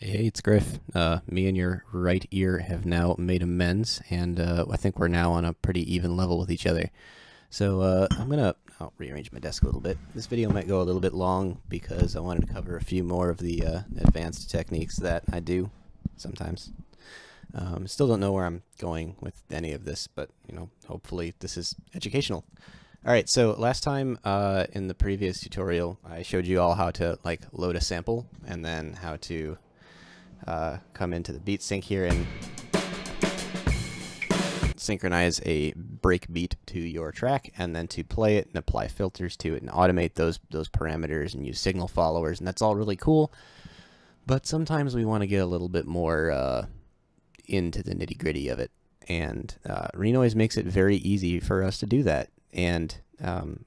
Hey, it's Griff. Me and your right ear have now made amends, and I think we're now on a pretty even level with each other. So I'll rearrange my desk a little bit. This video might go a little bit long because I wanted to cover a few more of the advanced techniques that I do sometimes. Still don't know where I'm going with any of this, but hopefully this is educational. All right, so last time in the previous tutorial, I showed you all how to load a sample and then how to come into the beat sync here and synchronize a breakbeat to your track, and then to play it and apply filters to it and automate those parameters and use signal followers, and that's all really cool. But sometimes we want to get a little bit more into the nitty gritty of it, and renoise makes it very easy for us to do that. And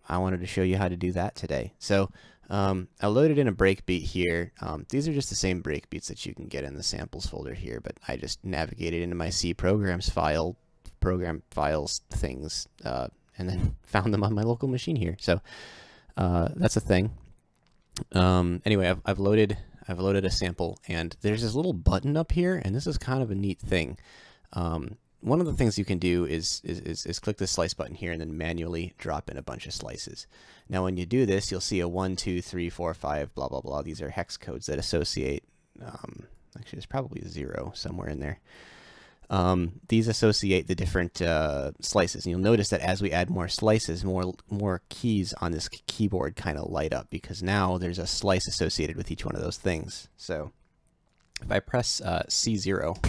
I wanted to show you how to do that today. So I loaded in a breakbeat here. These are just the same breakbeats that you can get in the samples folder here, but I just navigated into my C programs file, program files things, and then found them on my local machine here. So that's a thing. Anyway, I've loaded a sample, and there's this little button up here, and this is kind of a neat thing. One of the things you can do is click the slice button here and then manually drop in a bunch of slices. Now when you do this, you'll see a 1, 2, 3, 4, 5, blah, blah, blah. These are hex codes that associate, actually there's probably a 0 somewhere in there. These associate the different slices. And you'll notice that as we add more slices, more keys on this keyboard kind of light up, because now there's a slice associated with each one of those things. So if I press C0,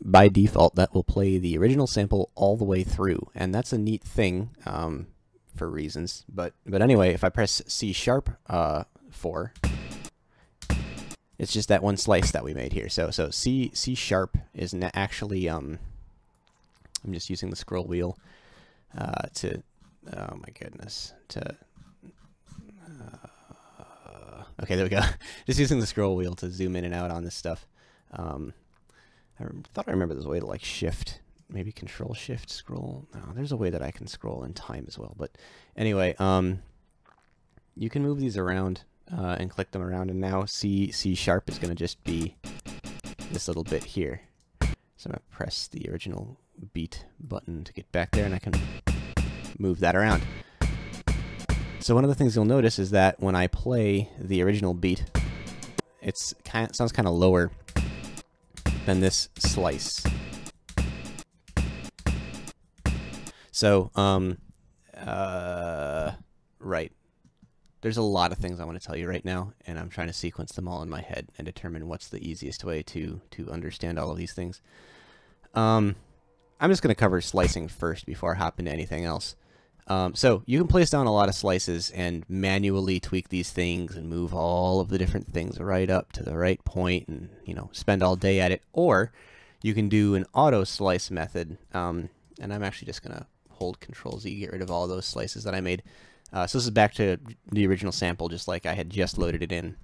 by default, that will play the original sample all the way through, and that's a neat thing for reasons. But anyway, if I press C sharp 4, it's just that one slice that we made here. So C sharp is actually I'm just using the scroll wheel to oh my goodness to okay, there we go. Just using the scroll wheel to zoom in and out on this stuff. I thought I remember there's a way to like shift, maybe control shift scroll. No, there's a way that I can scroll in time as well. But anyway, you can move these around and click them around, and now C sharp is going to just be this little bit here. So I'm going to press the original beat button to get back there, and I can move that around. So one of the things you'll notice is that when I play the original beat, it sounds kind of lower than this slice. So, right. There's a lot of things I want to tell you right now, and I'm trying to sequence them all in my head and determine what's the easiest way to understand all of these things. I'm just going to cover slicing first before I hop into anything else. So you can place down a lot of slices and manually tweak these things and move all of the different things right up to the right point and, spend all day at it. Or you can do an auto slice method. And I'm actually just going to hold Control-Z, get rid of all those slices that I made. So this is back to the original sample, just like I had just loaded it in.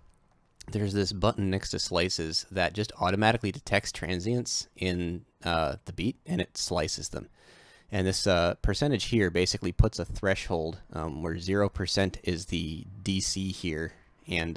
There's this button next to slices that just automatically detects transients in the beat, and it slices them. And this percentage here basically puts a threshold where 0% is the DC here, and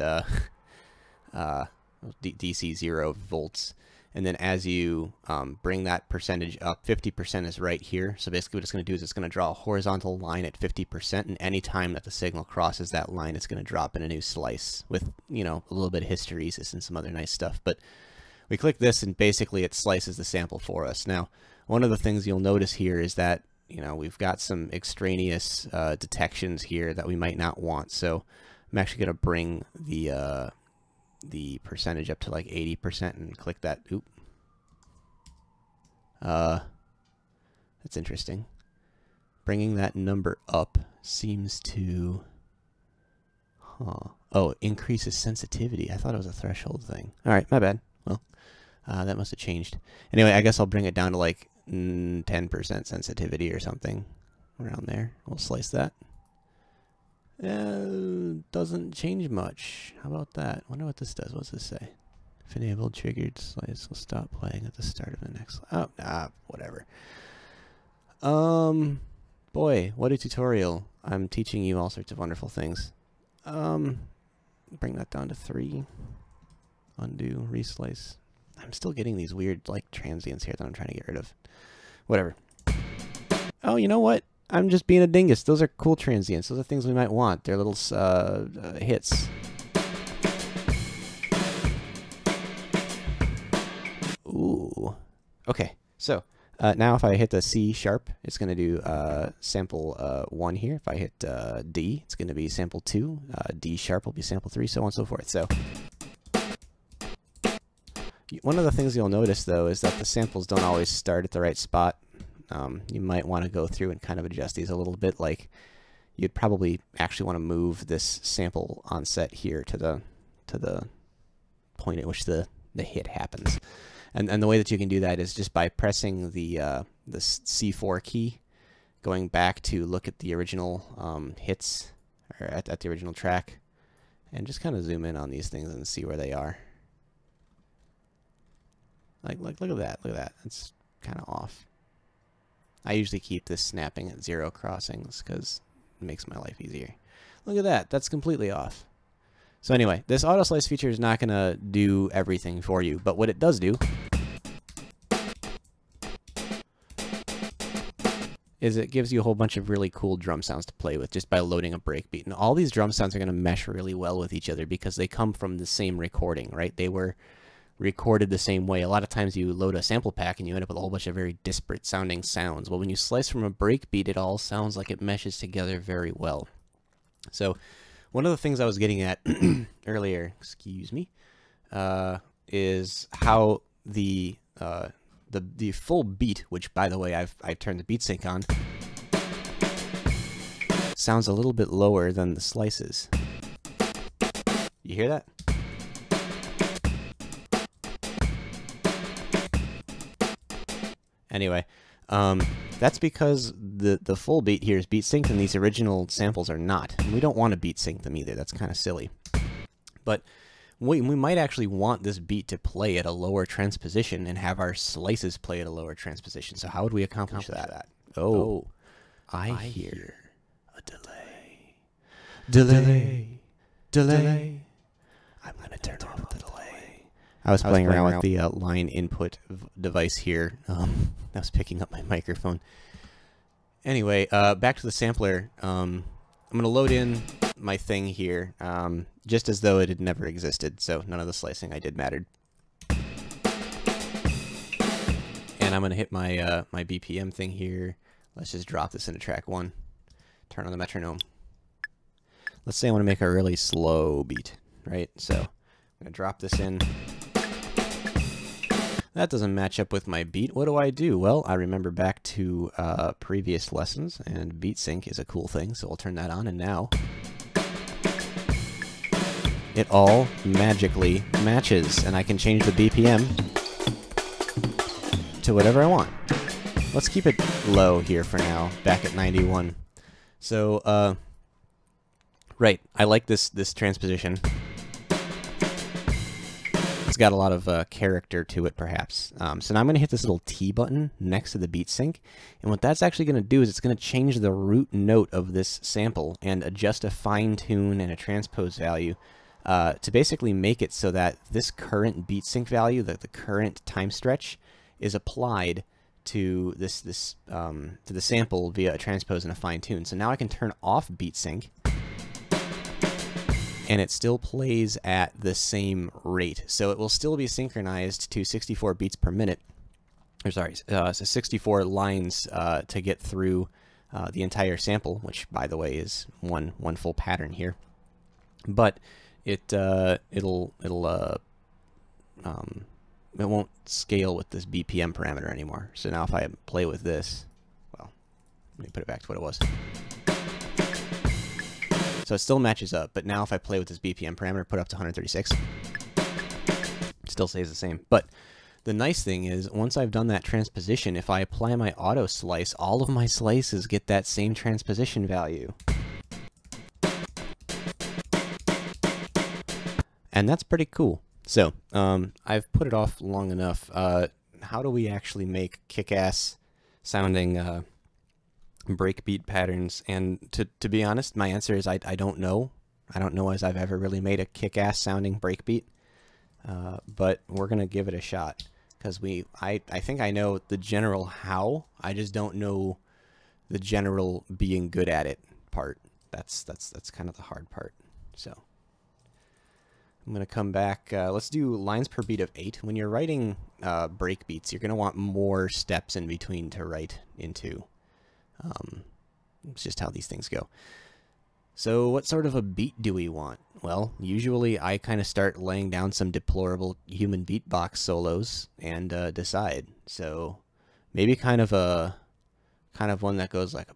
DC 0 volts. And then as you bring that percentage up, 50% is right here. So basically what it's going to do is it's going to draw a horizontal line at 50%, and any time that the signal crosses that line, it's going to drop in a new slice with, a little bit of hysteresis and some other nice stuff. But we click this, and basically it slices the sample for us. Now, one of the things you'll notice here is that, we've got some extraneous detections here that we might not want. So I'm actually going to bring the percentage up to like 80% and click that. Oop. That's interesting. Bringing that number up seems to... Oh, increases sensitivity. I thought it was a threshold thing. All right, my bad. Well, that must have changed. Anyway, I guess I'll bring it down to like 10% sensitivity or something around there. We'll slice that. Doesn't change much. How about that? Wonder what this does. What's this say? If enabled, triggered slice will stop playing at the start of the next. Oh, whatever. Boy, what a tutorial! I'm teaching you all sorts of wonderful things. Bring that down to 3. Undo, reslice. I'm still getting these weird like transients here that I'm trying to get rid of. Whatever. Oh, you know what? I'm just being a dingus. Those are cool transients. Those are things we might want. They're little hits. Ooh. Okay. So now if I hit the C sharp, it's going to do sample 1 here. If I hit D, it's going to be sample 2. D sharp will be sample 3, so on and so forth. So one of the things you'll notice, though, is that the samples don't always start at the right spot. You might want to go through and kind of adjust these a little bit. Like you'd probably actually want to move this sample onset here to the point at which the hit happens. And the way that you can do that is just by pressing the C4 key, going back to look at the original hits, or at the original track, and just kind of zoom in on these things and see where they are. Like look at that, look at that. It's kind of off. I usually keep this snapping at 0 crossings because it makes my life easier. Look at that, that's completely off. So anyway, this auto slice feature is not going to do everything for you, but what it does do is it gives you a whole bunch of really cool drum sounds to play with just by loading a breakbeat. And all these drum sounds are going to mesh really well with each other because they come from the same recording, right? They were recorded the same way. A lot of times you load a sample pack and you end up with a whole bunch of very disparate sounding sounds. Well, when you slice from a breakbeat, it all sounds like it meshes together very well. So one of the things I was getting at earlier, excuse me, is how the full beat, which by the way I've turned the beat sync on, sounds a little bit lower than the slices. You hear that? Anyway, that's because the full beat here is beat synced and these original samples are not. And we don't want to beat sync them either. That's kind of silly. But we might actually want this beat to play at a lower transposition and have our slices play at a lower transposition. So how would we accomplish that? Oh, I hear a delay. Delay. Delay. I'm going to turn off the delay. I was playing around with the line input device here. That was picking up my microphone. Anyway, back to the sampler. I'm going to load in my thing here, just as though it had never existed, so none of the slicing I did mattered. And I'm going to hit my my BPM thing here. Let's just drop this into track 1. Turn on the metronome. Let's say I want to make a really slow beat, right? So I'm going to drop this in. That doesn't match up with my beat. What do? Well, I remember back to previous lessons, and beat sync is a cool thing, so I'll turn that on, and now it all magically matches, and I can change the BPM to whatever I want. Let's keep it low here for now, back at 91. So, right, I like this transposition. It's got a lot of character to it, perhaps. So now I'm going to hit this little T button next to the beat sync, and what that's actually going to do is it's going to change the root note of this sample and adjust a fine tune and a transpose value to basically make it so that this current beat sync value, the current time stretch, is applied to to the sample via a transpose and a fine tune. So now I can turn off beat sync, and it still plays at the same rate. So it will still be synchronized to 64 beats per minute. Or sorry, so 64 lines to get through the entire sample, which, by the way, is one full pattern here. But it won't scale with this BPM parameter anymore. So now if I play with this, well, let me put it back to what it was. So it still matches up, but now if I play with this BPM parameter, put up to 136, it still stays the same. But the nice thing is, once I've done that transposition, if I apply my auto slice, all of my slices get that same transposition value. And that's pretty cool. So, I've put it off long enough. How do we actually make kick-ass sounding breakbeat patterns? And to be honest, my answer is I don't know. I don't know as I've ever really made a kick-ass sounding breakbeat. but we're going to give it a shot because I think I know the general how. I just don't know the general being good at it part. That's kind of the hard part. So I'm going to come back. Let's do lines per beat of 8. When you're writing breakbeats, you're going to want more steps in between to write into. It's just how these things go. So what sort of a beat do we want? Well, usually I kind of start laying down some deplorable human beatbox solos and decide. So maybe kind of one that goes like a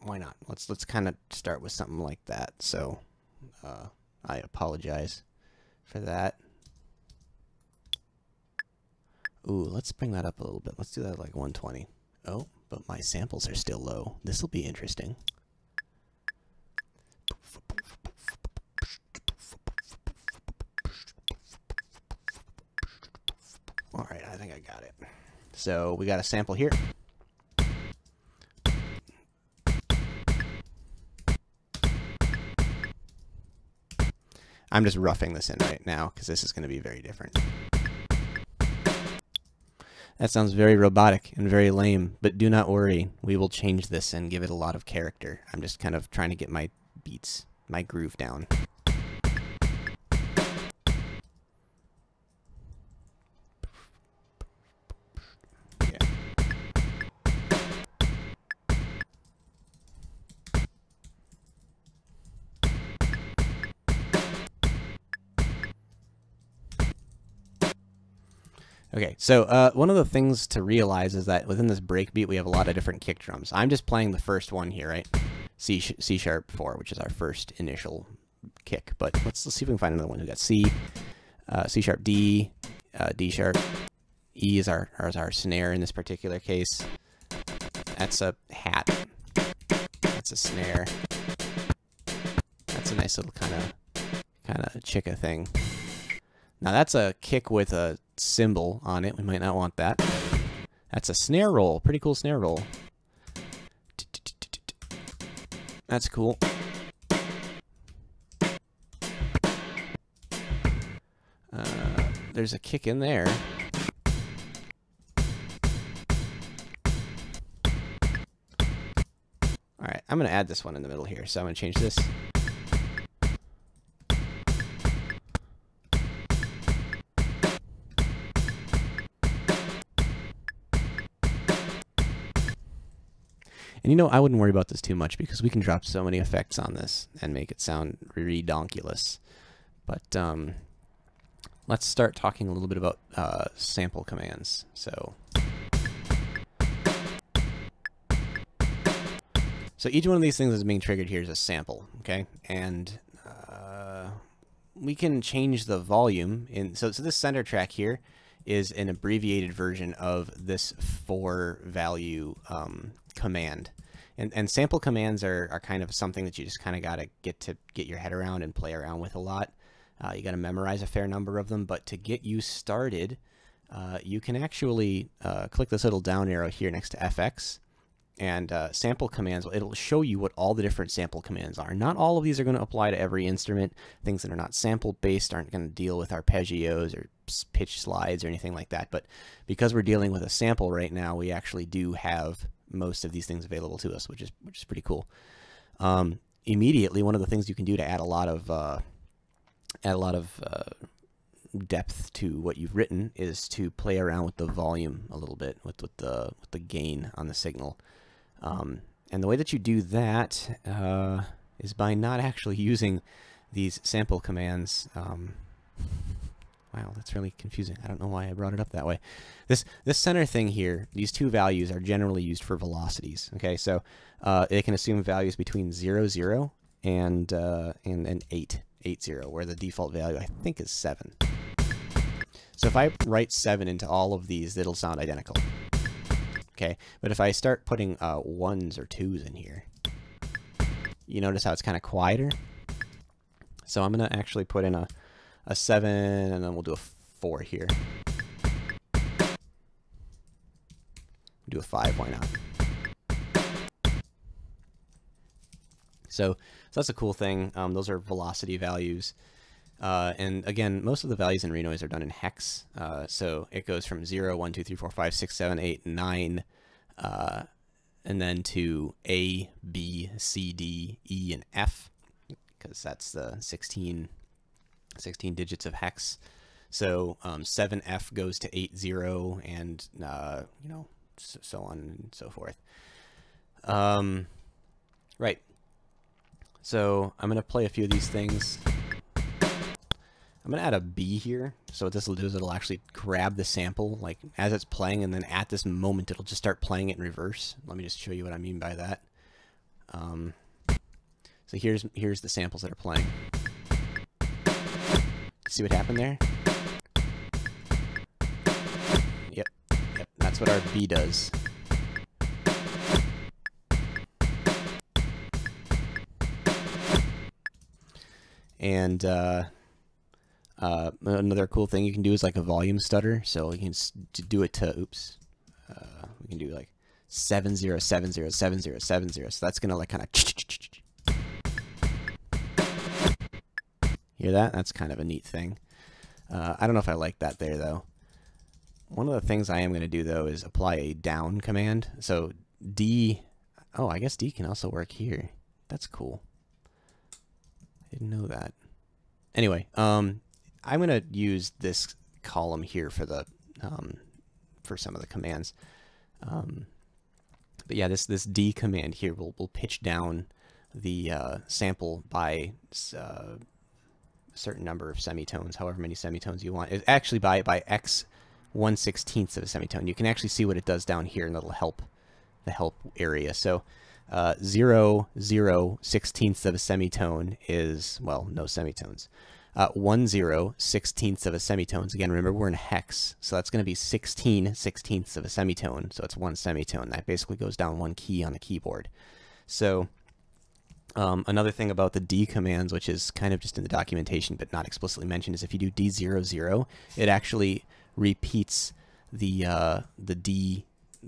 why not? Let's kind of start with something like that. So I apologize for that. Ooh, let's bring that up a little bit. Let's do that like 120. Oh, but my samples are still low. This will be interesting. All right, I think I got it. So we got a sample here. I'm just roughing this in right now because this is going to be very different. That sounds very robotic and very lame, but do not worry. We will change this and give it a lot of character. I'm just kind of trying to get my beats, my groove down. Yeah. Okay, so one of the things to realize is that within this breakbeat, we have a lot of different kick drums. I'm just playing the first one here, right? C sharp 4, which is our first initial kick. But let's see if we can find another one. We got C, C sharp D, D sharp. E is our snare in this particular case. That's a hat. That's a snare. That's a nice little kind of chicka thing. Now that's a kick with a cymbal on it. We might not want that. That's a snare roll. Pretty cool snare roll. That's cool. There's a kick in there. All right, I'm going to add this one in the middle here. So I'm going to change this. And you know, I wouldn't worry about this too much because we can drop so many effects on this and make it sound redonkulous. But let's start talking a little bit about sample commands. So each one of these things that's being triggered here is a sample, okay? And we can change the volume. So this center track here is an abbreviated version of this 4-value command. And sample commands are kind of something that you just kind of got to get your head around and play around with a lot. You got to memorize a fair number of them, but to get you started, you can actually click this little down arrow here next to FX, and sample commands, it'll show you what all the different sample commands are. Not all of these are going to apply to every instrument. Things that are not sample based aren't going to deal with arpeggios or pitch slides or anything like that. But because we're dealing with a sample right now, we actually do have most of these things available to us, which is pretty cool. Immediately, one of the things you can do to add a lot of depth to what you've written is to play around with the volume a little bit, with the gain on the signal. And the way that you do that is by not actually using these sample commands. Wow, that's really confusing. I don't know why I brought it up that way. This center thing here, these two values are generally used for velocities. Okay, so it can assume values between 0, 0 and 8, 8, 0, where the default value I think is 7. So if I write 7 into all of these, it'll sound identical. Okay, but if I start putting 1s or 2s in here, you notice how it's kind of quieter? So I'm going to actually put in a 7, and then we'll do a 4 here. Do a 5, why not? So that's a cool thing. Those are velocity values. And again, most of the values in renoise are done in hex. So it goes from 0, 1, 2, 3, 4, 5, 6, 7, 8, 9, and then to A, B, C, D, E, and F, because that's the 16 digits of hex. So 7F goes to 8, 0, and you know, so on and so forth. Right. So I'm gonna play a few of these things. I'm gonna add a B here. So what this will do is it'll actually grab the sample like as it's playing, and then at this moment it'll just start playing it in reverse. Let me just show you what I mean by that. So here's the samples that are playing. See what happened there? Yep, that's what our B does. And another cool thing you can do is like a volume stutter. So you can do it to, oops, we can do like 70707070. So that's gonna like kind of hear that? That's kind of a neat thing. I don't know if I like that there though. One of the things I am going to do though is apply a down command. So D, oh, I guess D can also work here. That's cool. I didn't know that. Anyway, I'm going to use this column here for the for some of the commands. But yeah, this D command here will pitch down the sample by a certain number of semitones, however many semitones you want. It's actually by x 1/16 of a semitone. You can actually see what it does down here, and that'll help the help area. So 0, 0, 16ths of a semitone is, well, no semitones. 1, 0, 16ths of a semitones. Again, remember we're in hex, so that's going to be 16 16ths of a semitone. So it's one semitone. That basically goes down one key on the keyboard. So another thing about the D commands, which is kind of just in the documentation but not explicitly mentioned, is if you do D0, 0, it actually repeats the D,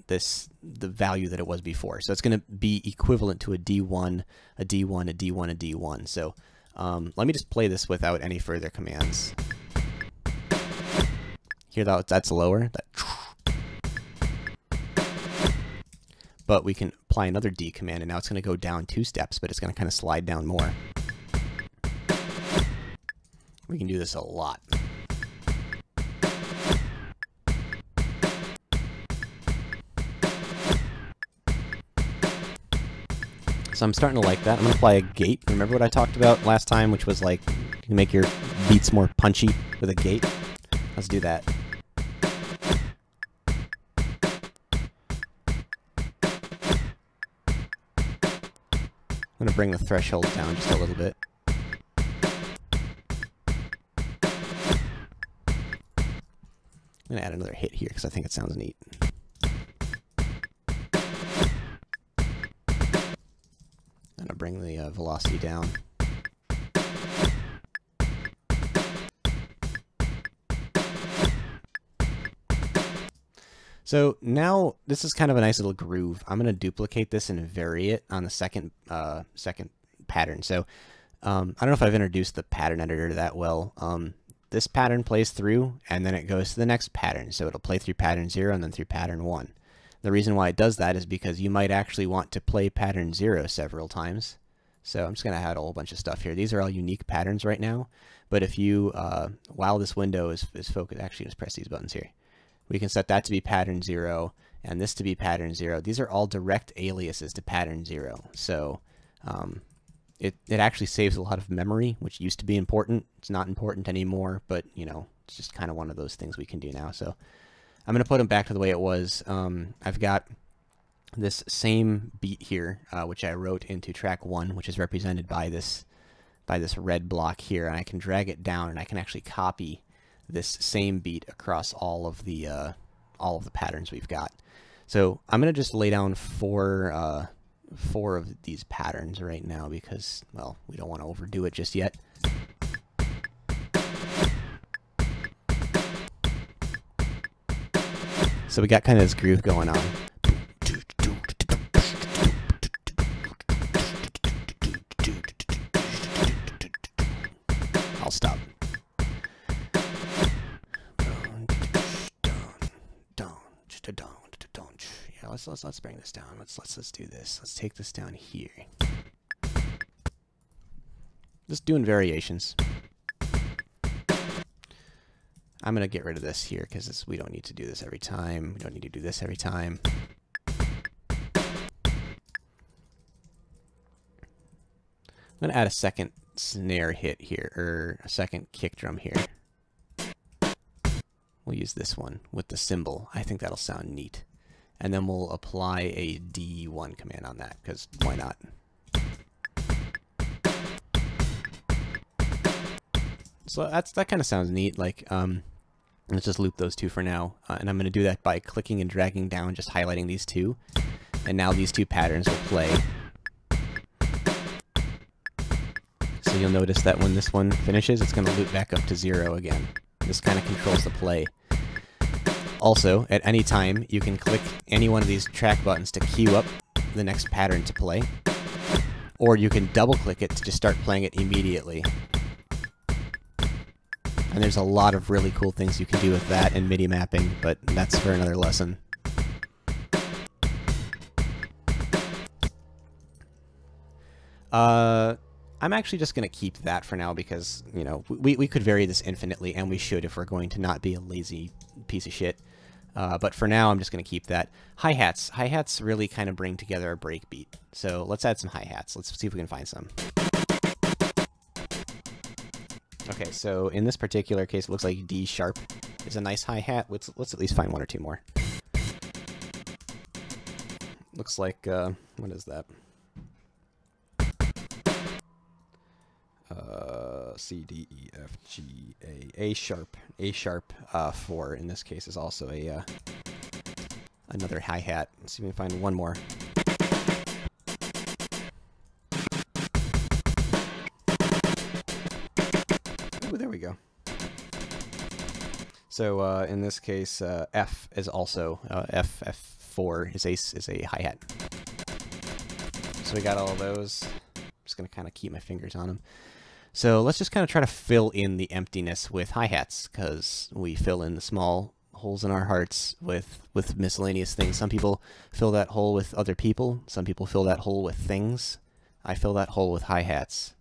the value that it was before. So it's going to be equivalent to a D1, a D1, a D1, a D1. So let me just play this without any further commands. Hear that? That's lower. But we can apply another D command, and now it's going to go down 2 steps, but it's going to kind of slide down more. We can do this a lot. So I'm starting to like that. I'm going to apply a gate. Remember what I talked about last time, which was like you can make your beats more punchy with a gate? Let's do that. I'm going to bring the threshold down just a little bit. I'm going to add another hit here because I think it sounds neat. I'm going to bring the velocity down. So now this is kind of a nice little groove. I'm going to duplicate this and vary it on the second pattern. So I don't know if I've introduced the pattern editor that well. This pattern plays through and then it goes to the next pattern. So it'll play through pattern 0 and then through pattern 1. The reason why it does that is because you might actually want to play pattern 0 several times. So I'm just going to add a whole bunch of stuff here. These are all unique patterns right now. But if you, while this window is focused, actually just press these buttons here. We can set that to be pattern 0 and this to be pattern 0. These are all direct aliases to pattern 0. So it actually saves a lot of memory, which used to be important. It's not important anymore, but you know, it's just kind of one of those things we can do now. So I'm going to put them back to the way it was. I've got this same beat here, which I wrote into track 1, which is represented by this red block here, and I can drag it down, and I can actually copy this same beat across all of the patterns we've got. So I'm going to just lay down four of these patterns right now because, well, we don't want to overdo it just yet. So we got kind of this groove going on. I'll stop. Yeah, let's bring this down. Let's do this. Let's take this down here. Just doing variations. I'm gonna get rid of this here because we don't need to do this every time. We don't need to do this every time. I'm gonna add a second snare hit here, or a second kick drum here. We'll use this one with the cymbal. I think that'll sound neat. And then we'll apply a D1 command on that, because why not? So that kind of sounds neat. Like, let's just loop those two for now. And I'm going to do that by clicking and dragging down, just highlighting these two. And now these two patterns will play. So you'll notice that when this one finishes, it's going to loop back up to 0 again. This kind of controls the play. Also, at any time, you can click any one of these track buttons to queue up the next pattern to play. Or you can double-click it to just start playing it immediately. And there's a lot of really cool things you can do with that in MIDI mapping, but that's for another lesson. I'm actually just going to keep that for now because, you know, we could vary this infinitely, and we should if we're going to not be a lazy piece of shit. But for now, I'm just going to keep that. Hi-hats. Hi-hats really kind of bring together a breakbeat. So let's add some hi-hats. Let's see if we can find some. Okay, so in this particular case, it looks like D sharp is a nice hi-hat. Let's at least find one or two more. Looks like, what is that? C, D, E, F, G, A sharp. A sharp 4 in this case is also a another hi-hat. Let's see if we can find one more. Ooh, there we go. So in this case, F is also F4 is a hi-hat. So we got all of those. I'm just gonna kind of keep my fingers on them. So let's just kind of try to fill in the emptiness with hi-hats, because we fill in the small holes in our hearts with miscellaneous things. Some people fill that hole with other people. Some people fill that hole with things. I fill that hole with hi-hats.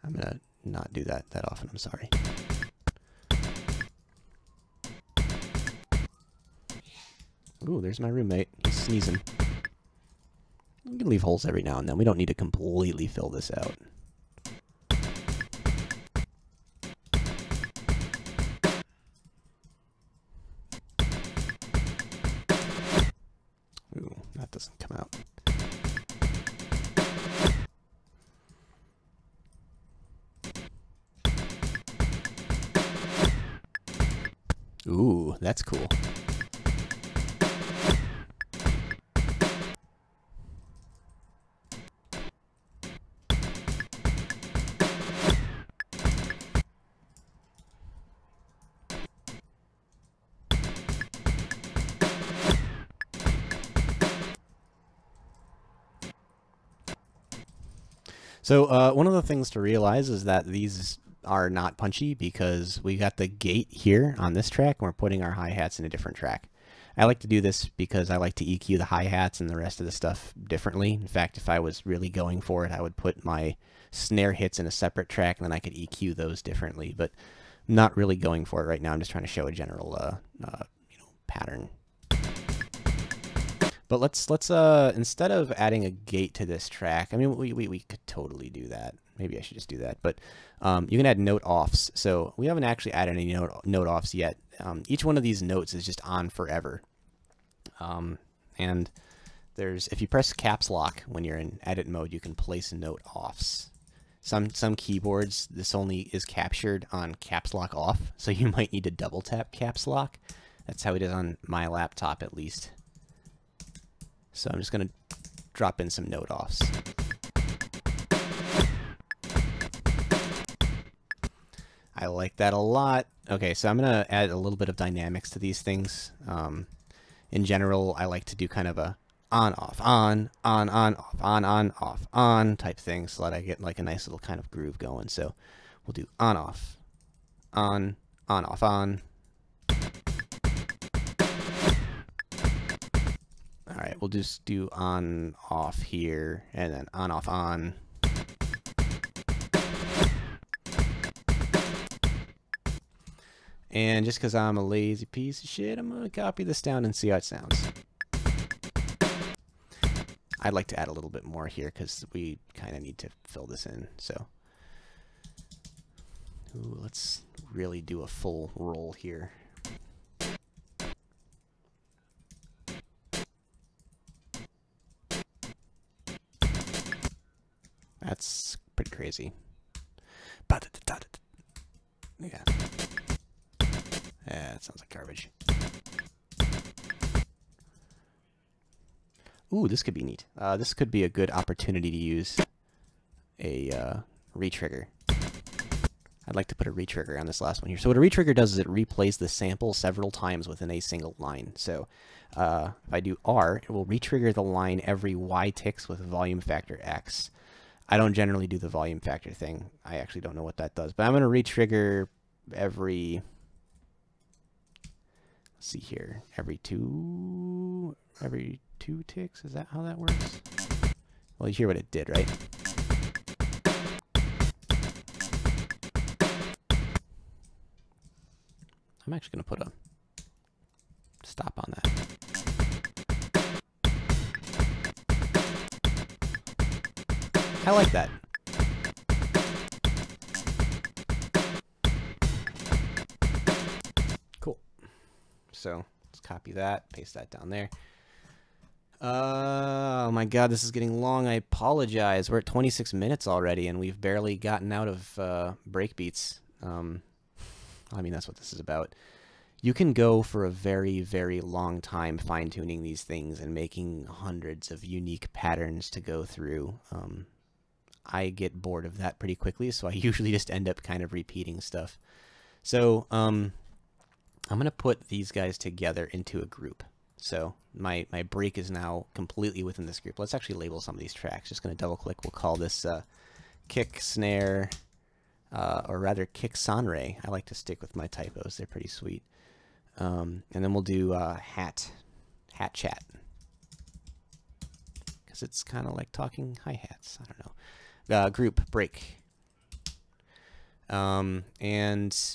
I'm going to not do that often. I'm sorry. Ooh, there's my roommate. He's sneezing. We can leave holes every now and then. We don't need to completely fill this out. Ooh, that doesn't come out. Ooh, that's cool. So one of the things to realize is that these are not punchy because we got the gate here on this track and we're putting our hi-hats in a different track. I like to do this because I like to EQ the hi-hats and the rest of the stuff differently. In fact, if I was really going for it, I would put my snare hits in a separate track and then I could EQ those differently. But I'm not really going for it right now. I'm just trying to show a general pattern. But let's instead of adding a gate to this track, I mean, we could totally do that. Maybe I should just do that. But you can add note offs. So we haven't actually added any note offs yet. Each one of these notes is just on forever. And if you press caps lock when you're in edit mode, you can place note offs. Some keyboards, this only is captured on caps lock off. So you might need to double tap caps lock. That's how it is on my laptop, at least. So I'm just going to drop in some note offs. I like that a lot. Okay, so I'm going to add a little bit of dynamics to these things. In general, I like to do kind of a on, off, on, off, on, off, on type thing so that I get like a nice little kind of groove going. So We'll do on, off, on, off, on. All right, we'll just do on, off here, and then on, off, on. And just because I'm a lazy piece of shit, I'm going to copy this down and see how it sounds. I'd like to add a little bit more here because we kind of need to fill this in. So, ooh, let's really do a full roll here. That's pretty crazy. Yeah. Yeah, that sounds like garbage. Ooh, this could be neat. This could be a good opportunity to use a retrigger. I'd like to put a retrigger on this last one here. So what a retrigger does is it replays the sample several times within a single line. So if I do R, it will retrigger the line every Y ticks with volume factor X. I don't generally do the volume factor thing. I actually don't know what that does. But I'm going to retrigger every... Let's see here. Every two ticks? Is that how that works? Well, you hear what it did, right? I'm actually going to put a stop on that. I like that. Cool. So let's copy that, paste that down there. Oh my god, this is getting long. I apologize. We're at 26 minutes already, and we've barely gotten out of breakbeats. I mean, that's what this is about. You can go for a very, very long time fine-tuning these things and making hundreds of unique patterns to go through. I get bored of that pretty quickly, so I usually just end up kind of repeating stuff. So I'm going to put these guys together into a group. So my break is now completely within this group. Let's actually label some of these tracks. Just going to double-click. We'll call this kick, snare, or rather kick sonre. I like to stick with my typos. They're pretty sweet. And then we'll do hat chat. Because it's kind of like talking hi-hats. I don't know. Group break. And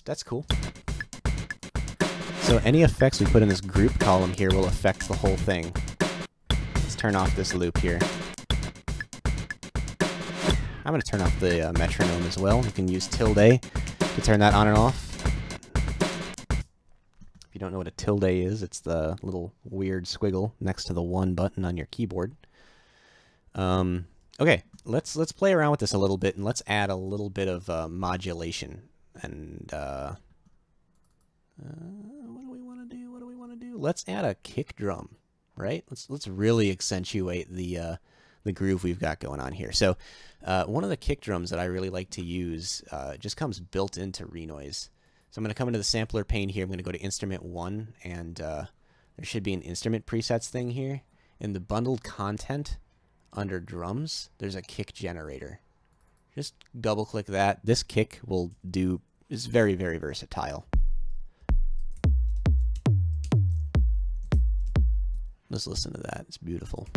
that's cool. So any effects we put in this group column here will affect the whole thing. Let's turn off this loop here. I'm going to turn off the metronome as well. You can use tilde to turn that on and off. If you don't know what a tilde is, it's the little weird squiggle next to the 1 button on your keyboard. Okay, let's play around with this a little bit, and let's add a little bit of modulation. And what do we want to do? What do we want to do? Let's add a kick drum, right? Let's really accentuate the groove we've got going on here. So one of the kick drums that I really like to use just comes built into renoise. So I'm going to come into the sampler pane here. I'm going to go to instrument 1, and there should be an instrument presets thing here. In the bundled content under drums, there's a kick generator. Just double click that. This kick is very, very versatile. Let's listen to that. It's beautiful.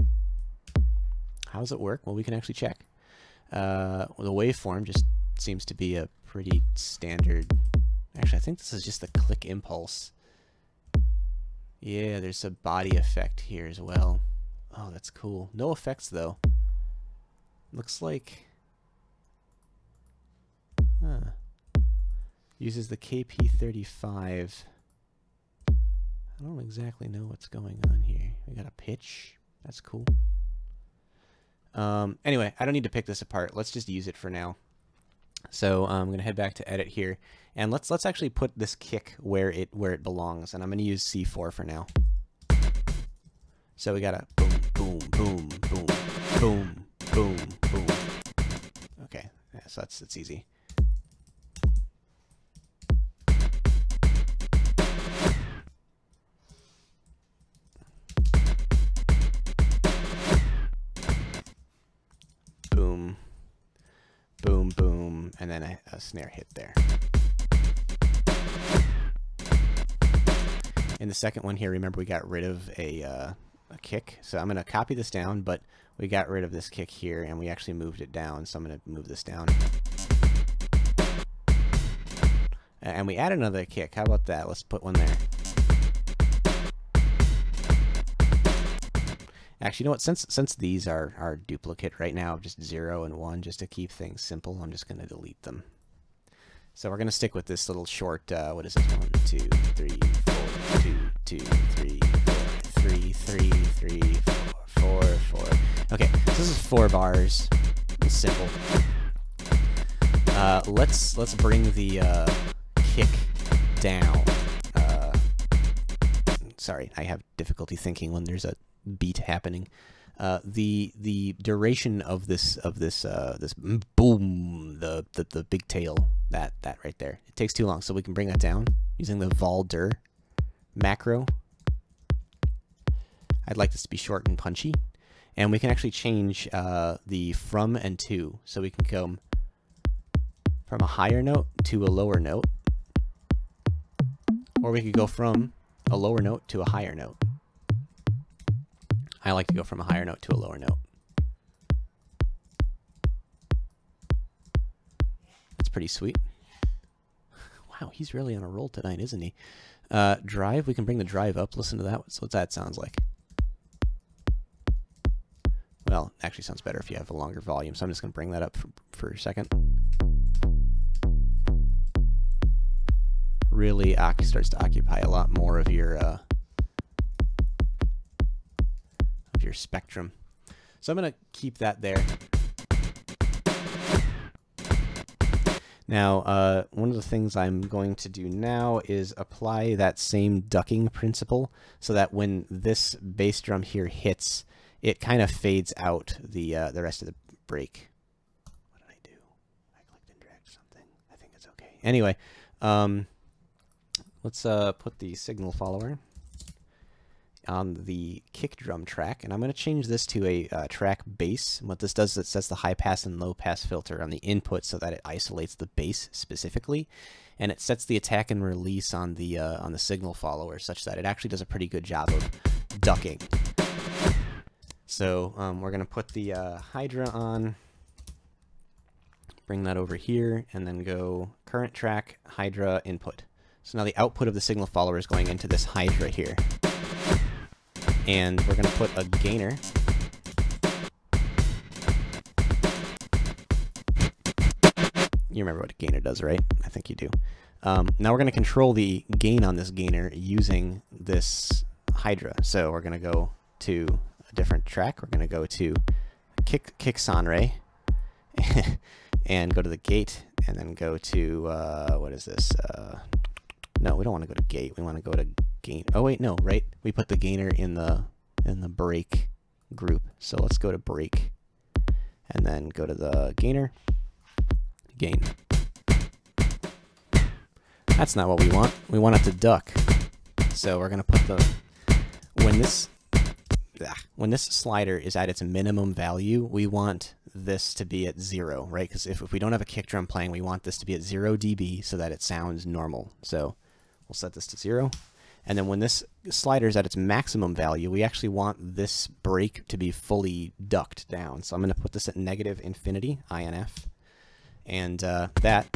How does it work? Well, we can actually check. The waveform just seems to be a pretty standard. Actually, I think this is just the click impulse. Yeah, there's a body effect here as well. Oh, that's cool. No effects, though. Looks like... uses the KP35. I don't exactly know what's going on here. We got a pitch. That's cool. Anyway, I don't need to pick this apart. Let's just use it for now. So I'm going to head back to edit here, and let's actually put this kick where it belongs. And I'm going to use C4 for now. So we got a boom, boom, boom, boom, boom, boom, boom. Okay, yeah, so it's easy. Boom, boom, boom, and then a snare hit there. In the second one here, remember we got rid of a kick. So I'm going to copy this down, but we got rid of this kick here, and we actually moved it down. So I'm going to move this down. And we added another kick. How about that? Let's put one there. Actually, you know what? Since these are duplicate right now, just 0 and 1, just to keep things simple, I'm just going to delete them. So we're going to stick with this little short, what is this? 1, 2, 3, 4, 2, 2, 3, 4, 3, 3, 3, 4, 4, 4. Okay, so this is 4 bars. It's simple. Let's bring the kick down. Sorry, I have difficulty thinking when there's a beat happening. The duration of this boom, the big tail, that right there, it takes too long, so we can bring that down using the vol-dur macro. I'd like this to be short and punchy, and we can actually change the from and to, so we can come from a higher note to a lower note, or we could go from a lower note to a higher note. I like to go from a higher note to a lower note. That's pretty sweet. Wow, he's really on a roll tonight, isn't he? Drive, we can bring the drive up. Listen to that. So what that sounds like. Well, it actually sounds better if you have a longer volume, so I'm just going to bring that up for a second. Really starts to occupy a lot more of your spectrum. So I'm going to keep that there. Now, one of the things I'm going to do now is apply that same ducking principle so that when this bass drum here hits, it kind of fades out the rest of the break. What did I do? I clicked and dragged something. I think it's okay. Anyway, let's put the signal follower on the kick drum track, and I'm going to change this to a track bass. And what this does is it sets the high pass and low pass filter on the input so that it isolates the bass specifically, and it sets the attack and release on the signal follower such that it actually does a pretty good job of ducking. So we're going to put the Hydra on, bring that over here, and then go current track, Hydra input. So now the output of the signal follower is going into this Hydra here. And we're going to put a gainer. You remember what a gainer does, right? I think you do. Now we're going to control the gain on this gainer using this Hydra. So we're going to go to a different track. We're going to go to kick Sonray and go to the gate, and then go to what is this? No, we don't want to go to gate. We want to go to gain. Oh wait, no, right? We put the gainer in the break group. So let's go to break, and then go to the gainer. Gain. That's not what we want. We want it to duck. So we're gonna put the when this slider is at its minimum value, we want this to be at 0, right? Because if we don't have a kick drum playing, we want this to be at 0 dB so that it sounds normal. So we'll set this to 0. And then when this slider is at its maximum value, we actually want this break to be fully ducked down. So I'm going to put this at negative infinity, INF. And that...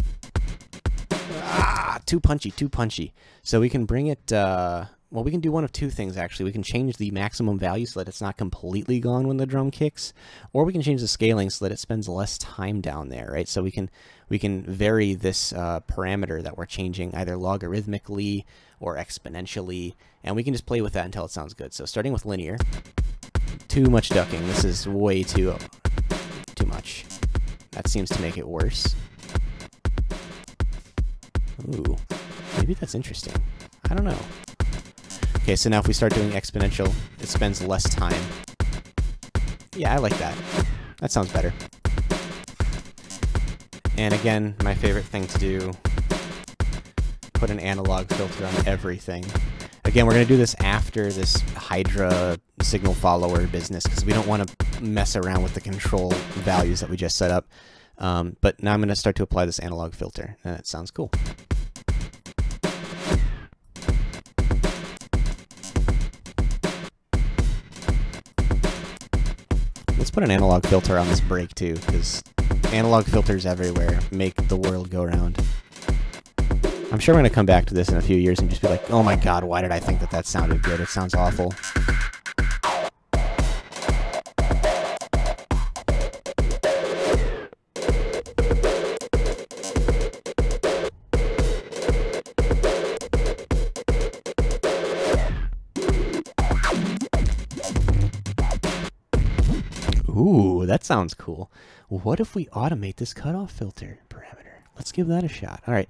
too punchy, too punchy. So we can bring it... well, we can do one of two things, actually. We can change the maximum value so that it's not completely gone when the drum kicks, or we can change the scaling so that it spends less time down there, right? So we can vary this parameter that we're changing either logarithmically or exponentially, and we can just play with that until it sounds good. So starting with linear, too much ducking. This is way too much. That seems to make it worse. Ooh, maybe that's interesting. I don't know. Okay, so now if we start doing exponential, it spends less time. Yeah, I like that. That sounds better. And again, my favorite thing to do, put an analog filter on everything. Again, we're going to do this after this Hydra signal follower business because we don't want to mess around with the control values that we just set up. But now I'm going to start to apply this analog filter, and it sounds cool. Let's put an analog filter on this break too, because analog filters everywhere make the world go round. I'm sure I'm going to come back to this in a few years and just be like, oh my god, why did I think that that sounded good? It sounds awful. Ooh, that sounds cool. What if we automate this cutoff filter parameter? Let's give that a shot. All right.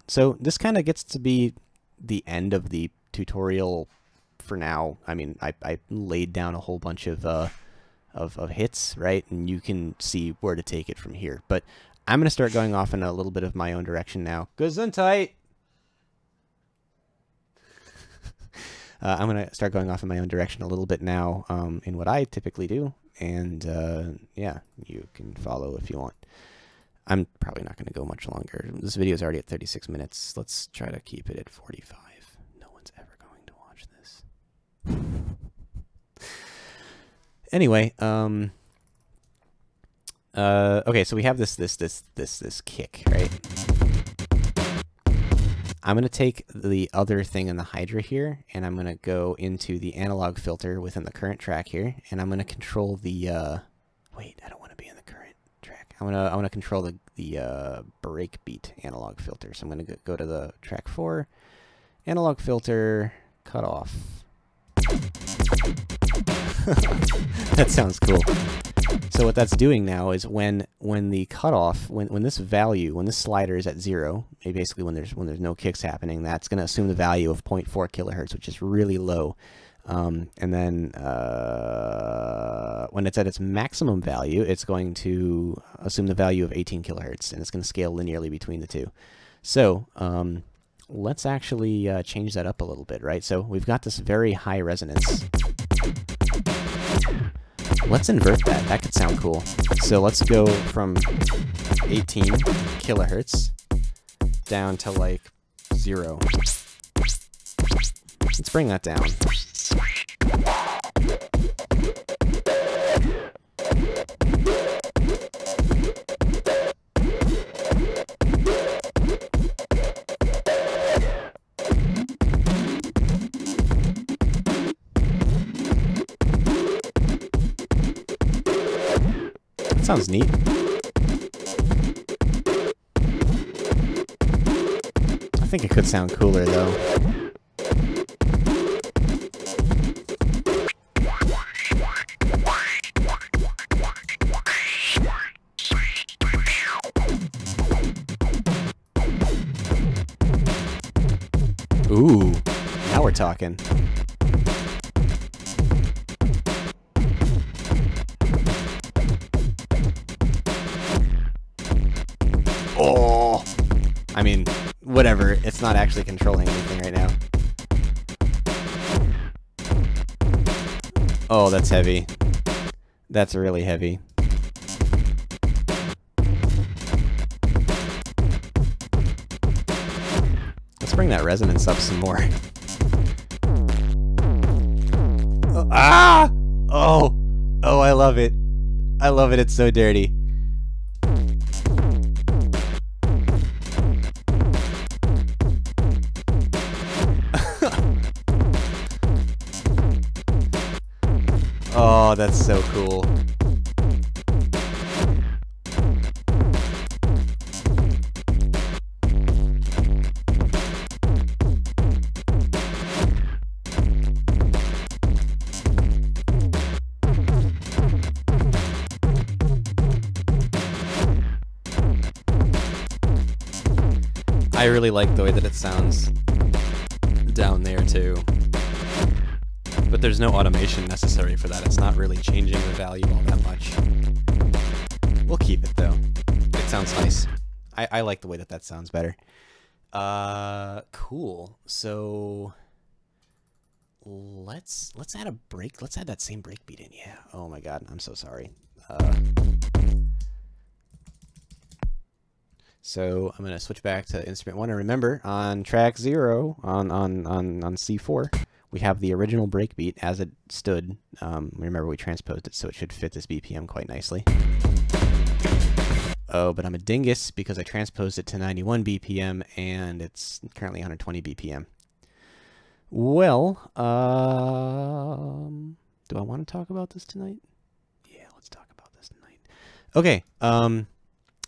So this kind of gets to be the end of the tutorial for now. I mean, I laid down a whole bunch of hits, right? And you can see where to take it from here. But I'm going to start going off in a little bit of my own direction now. Gesundheit! I'm going to start going off in my own direction a little bit now in what I typically do. And yeah, you can follow if you want. I'm probably not going to go much longer. This video is already at 36 minutes. Let's try to keep it at 45. No one's ever going to watch this. Anyway, okay, so we have this kick, right? I'm going to take the other thing in the Hydra here, and I'm going to go into the analog filter within the current track here, and I'm going to control the, wait, I don't want to be in the current track. I want to control the breakbeat analog filter. So I'm going to go to the track 4, analog filter, cut off. That sounds cool. So what that's doing now is when the cutoff, when this value, when this slider is at 0, basically when there's no kicks happening, that's going to assume the value of 0.4 kilohertz, which is really low. And then when it's at its maximum value, it's going to assume the value of 18 kilohertz, and it's going to scale linearly between the two. So let's actually change that up a little bit, right? So we've got this very high resonance. Let's invert that. That could sound cool. So let's go from 18 kilohertz down to like 0. Let's bring that down. Sounds neat. I think it could sound cooler though. Ooh, now we're talking. Oh, I mean, whatever. It's not actually controlling anything right now. Oh, that's heavy. That's really heavy. Let's bring that resonance up some more. Oh, ah! Oh! Oh, I love it. I love it. It's so dirty. Oh, that's so cool. I really like the way that it sounds down there too. But there's no automation necessary for that. It's not really changing the value all that much. We'll keep it though. It sounds nice. I like the way that that sounds better. Cool. So let's add a break. Let's add that same breakbeat in. Yeah. Oh my god. I'm so sorry. So I'm going to switch back to instrument 1. And remember, on track 0, on C4, we have the original breakbeat as it stood. Remember, we transposed it, so it should fit this BPM quite nicely. Oh, but I'm a dingus because I transposed it to 91 BPM, and it's currently 120 BPM. Well, do I want to talk about this tonight? Yeah, let's talk about this tonight. Okay,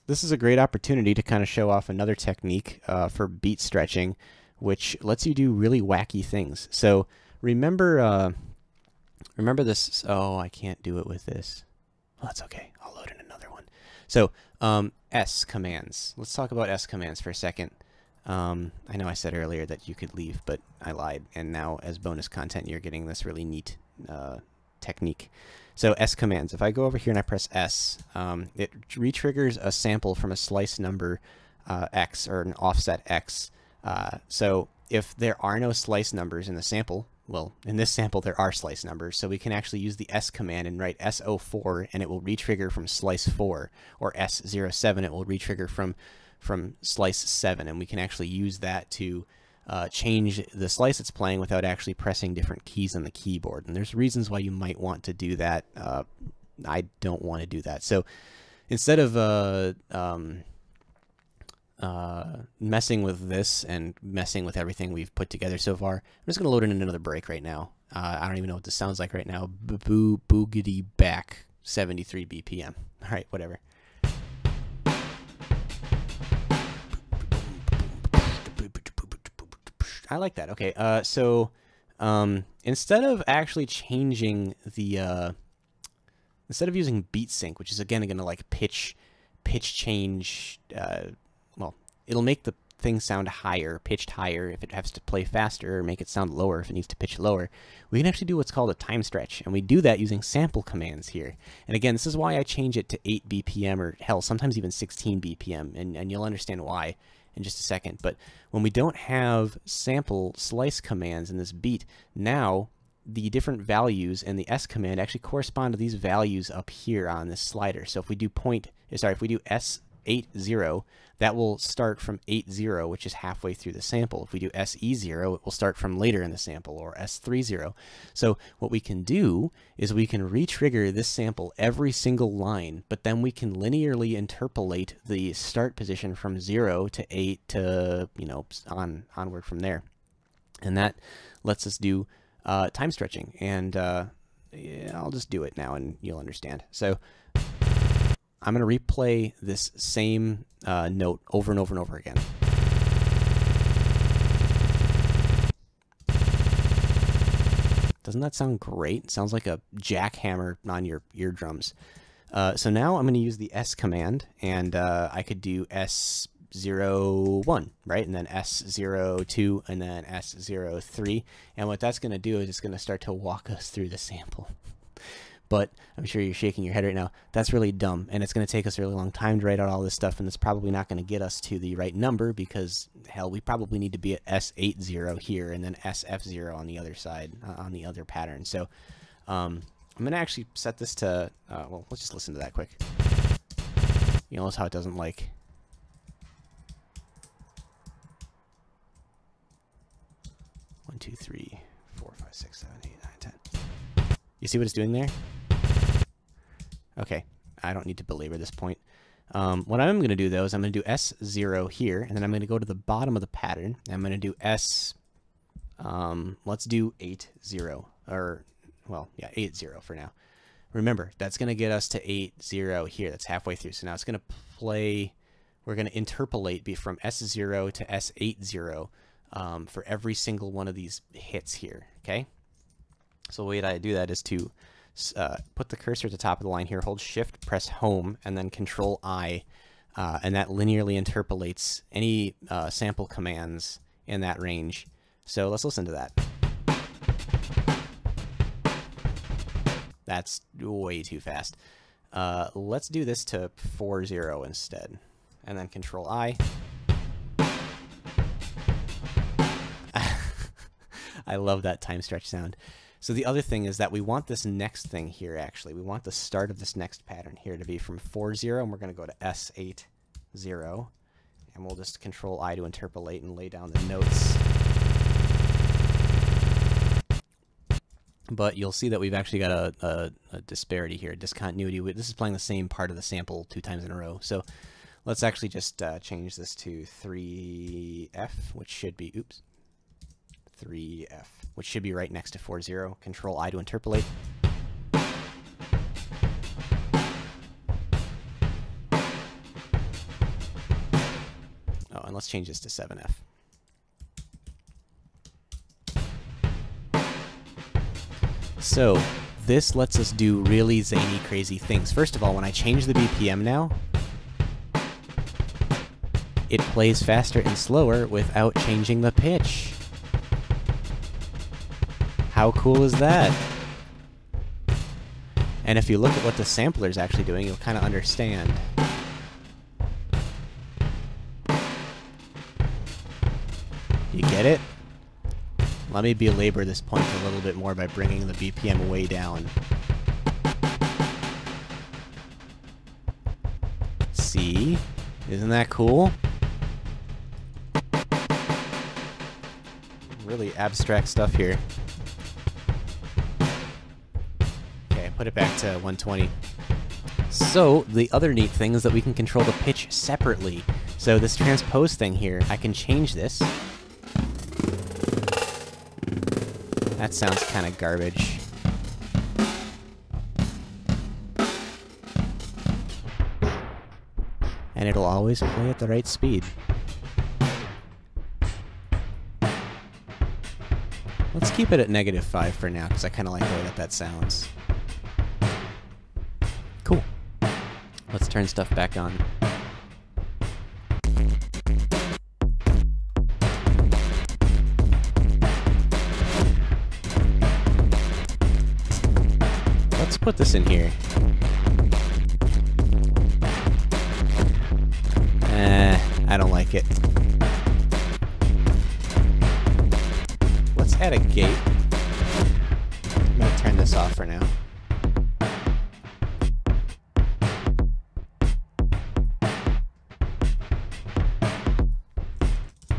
this is a great opportunity to kind of show off another technique for beat stretching, which lets you do really wacky things. So remember this. Oh, I can't do it with this. Well, that's okay. I'll load in another one. So S commands. Let's talk about S commands for a second. I know I said earlier that you could leave, but I lied. And now as bonus content, you're getting this really neat technique. So S commands. If I go over here and I press S, it re-triggers a sample from a slice number X or an offset X. So if there are no slice numbers in the sample, well, in this sample there are slice numbers, so we can actually use the S command and write S04 and it will re-trigger from slice 4, or S07 it will re-trigger from slice 7, and we can actually use that to change the slice it's playing without actually pressing different keys on the keyboard. And there's reasons why you might want to do that. I don't want to do that. So instead of messing with this and messing with everything we've put together so far, I'm just going to load in another break right now. I don't even know what this sounds like right now. Boogity back 73 BPM. All right, whatever. I like that. Okay, so instead of actually changing the instead of using beat sync, which is again going to like pitch change, well, it'll make the thing sound higher, pitched higher if it has to play faster, or make it sound lower if it needs to pitch lower. We can actually do what's called a time stretch, and we do that using sample commands here. And again, this is why I change it to 8 BPM, or hell, sometimes even 16 BPM, and you'll understand why in just a second. But when we don't have sample slice commands in this beat, now the different values in the S command actually correspond to these values up here on this slider. So if we do if we do S80, that will start from 80, which is halfway through the sample. If we do SE0, it will start from later in the sample, or S30. So what we can do is we can re-trigger this sample every single line, but then we can linearly interpolate the start position from 0 to 8 to, you know, onward from there. And that lets us do time stretching. And yeah, I'll just do it now and you'll understand. So I'm going to replay this same note over and over and over again. Doesn't that sound great? It sounds like a jackhammer on your eardrums. So now I'm going to use the S command, and I could do S01, right? And then S02, and then S03. And what that's going to do is it's going to start to walk us through the sample. But I'm sure you're shaking your head right now. That's really dumb, and it's going to take us a really long time to write out all this stuff, and it's probably not going to get us to the right number because, hell, we probably need to be at S80 here and then SF0 on the other side, on the other pattern. So I'm going to actually set this to, well, let's just listen to that quick. You notice how it doesn't like... One, two, three, 4, 5, 6, 7, 8, 9, 10. You see what it's doing there? Okay, I don't need to belabor this point. What I'm going to do, though, is I'm going to do S0 here, and then I'm going to go to the bottom of the pattern, and I'm going to do let's do 80, or, well, yeah, 80 for now. Remember, that's going to get us to 80 here. That's halfway through. So now it's going to play, we're going to interpolate from S0 to S80 for every single one of these hits here, okay? So the way that I do that is to put the cursor at the top of the line here, hold Shift, press Home, and then Control I, and that linearly interpolates any sample commands in that range. So let's listen to that. That's way too fast. Let's do this to 40 instead, and then Control I. I love that time stretch sound. So the other thing is that we want this next thing here, actually. We want the start of this next pattern here to be from 40, and we're going to go to S80. and we'll just Control I to interpolate and lay down the notes. But you'll see that we've actually got a disparity here, discontinuity. This is playing the same part of the sample 2 times in a row. So let's actually just change this to 3F, which should be, 3F, which should be right next to 4-0. Control I to interpolate. Oh, and let's change this to 7F. So this lets us do really zany, crazy things. First of all, when I change the BPM now, it plays faster and slower without changing the pitch. How cool is that? And if you look at what the sampler is actually doing, you'll kind of understand. You get it? Let me belabor this point a little bit more by bringing the BPM way down. See? Isn't that cool? Really abstract stuff here. Okay, put it back to 120. So, the other neat thing is that we can control the pitch separately. So this transpose thing here, I can change this. That sounds kind of garbage. And it'll always play at the right speed. Let's keep it at -5 for now, because I kind of like the way that sounds. Cool. Let's turn stuff back on. Let's put this in here. I don't like it. Let's add a gate. I'm gonna turn this off for now.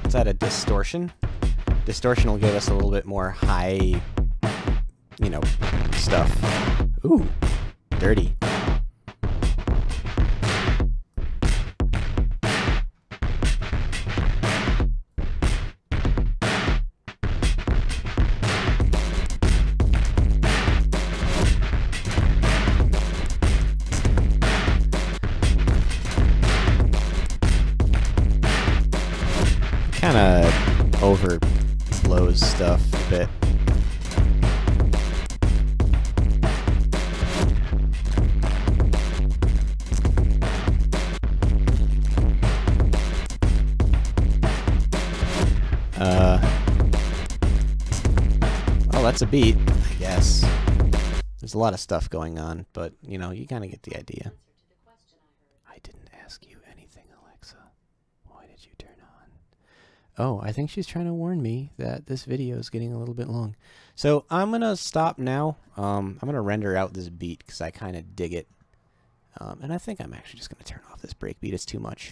Let's add a distortion. Distortion will give us a little bit more high, you know, stuff. Ooh, dirty. Kind of overblows stuff a bit. Well, that's a beat, I guess. There's a lot of stuff going on, but, you know, you kind of get the idea. I didn't ask you anything, Alexa. Why did you turn on? Oh, I think she's trying to warn me that this video is getting a little bit long. So I'm going to stop now. I'm going to render out this beat because I kind of dig it. And I think I'm actually just going to turn off this breakbeat. It's too much.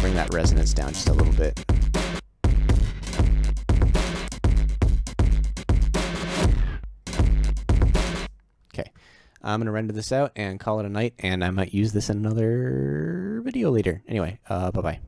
Bring that resonance down just a little bit. Okay, I'm gonna render this out and call it a night, and I might use this in another video later. Anyway, bye-bye.